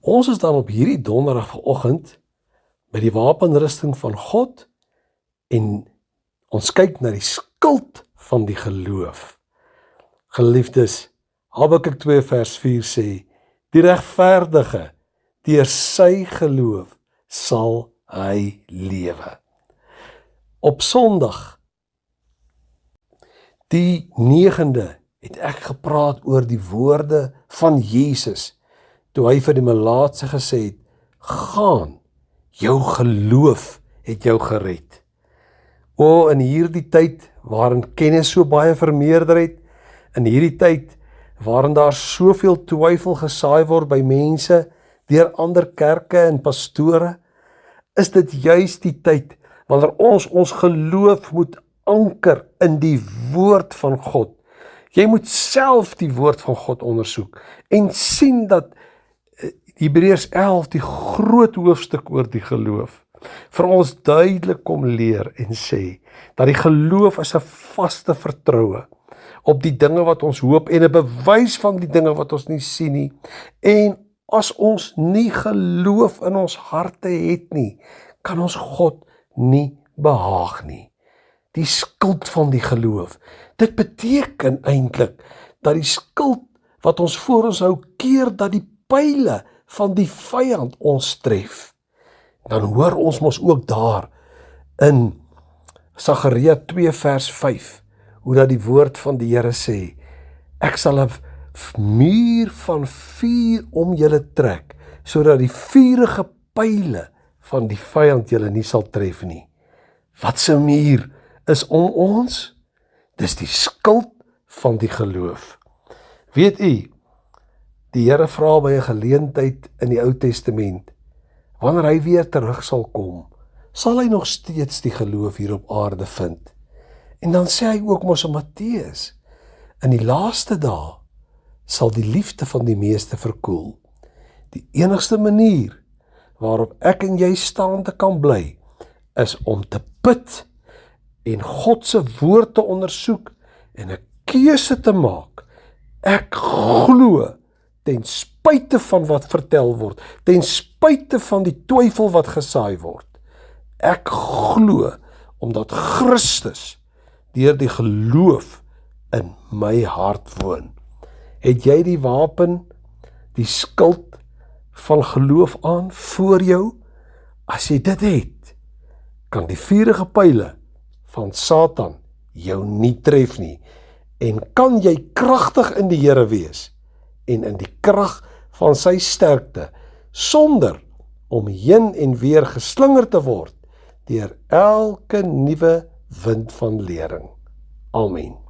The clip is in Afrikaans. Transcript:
Ons is dan op hierdie donderdag vanoggend by die wapenrusting van God en ons kyk na die skild van die geloof. Geliefdes, Habakuk 2 vers 4 sê, die regverdige, deur sy geloof sal hy lewe. Op Sondag, die 9de, het ek gepraat oor die woorde van Jesus, toe hy vir die melaatse gesê het, gaan, jou geloof het jou gered. In hierdie tyd, waarin kennis so baie vermeerder het, in hierdie tyd, waarin daar soveel twyfel gesaai word by mense, deur ander kerke en pastore, is dit juist die tyd, wanneer ons geloof moet anker in die woord van God. Jy moet self die woord van God ondersoek, en sien dat Hebreërs 11, die groot hoofstuk oor die geloof, vir ons duidelik kom leer en sê, dat die geloof is 'n vaste vertroue op die dinge wat ons hoop, en 'n bewys van die dinge wat ons nie sien nie, en as ons nie geloof in ons harte het nie, kan ons God nie behaag nie. Die skild van die geloof, dit beteken eintlik, dat die skild wat ons voor ons hou, keer dat die pyle van die vyand ons tref. Dan hoor ons mos ook daar in Sagaria 2 vers 5, hoe dat die woord van die Here sê, ek sal 'n muur van vuur om julle trek, sodat die vurige pyle van die vyand julle nie sal tref nie. Wat 'n muur is om ons? Dis die skild van die geloof. Weet u, die Here vra by 'n geleentheid in die Ou Testament, wanneer hy weer terug sal kom, sal hy nog steeds die geloof hier op aarde vind. En dan sê hy ook mos in Matteus, in die laaste dae sal die liefde van die meeste verkoel. Die enigste manier waarop ek en jy staande kan bly, is om te bid en God se woord te ondersoek en 'n keuse te maak. Ek glo, ten spyte van wat vertel word, ten spyte van die twyfel wat gesaai word. Ek glo, omdat Christus deur die geloof in my hart woon. Het jy die wapen, die skild van geloof aan voor jou? As jy dit het, kan die vurige pyle van Satan jou nie tref nie, en kan jy kragtig in die Here wees, en in die krag van sy sterkte, sonder om heen en weer geslinger te word, deur elke nuwe wind van lering. Amen.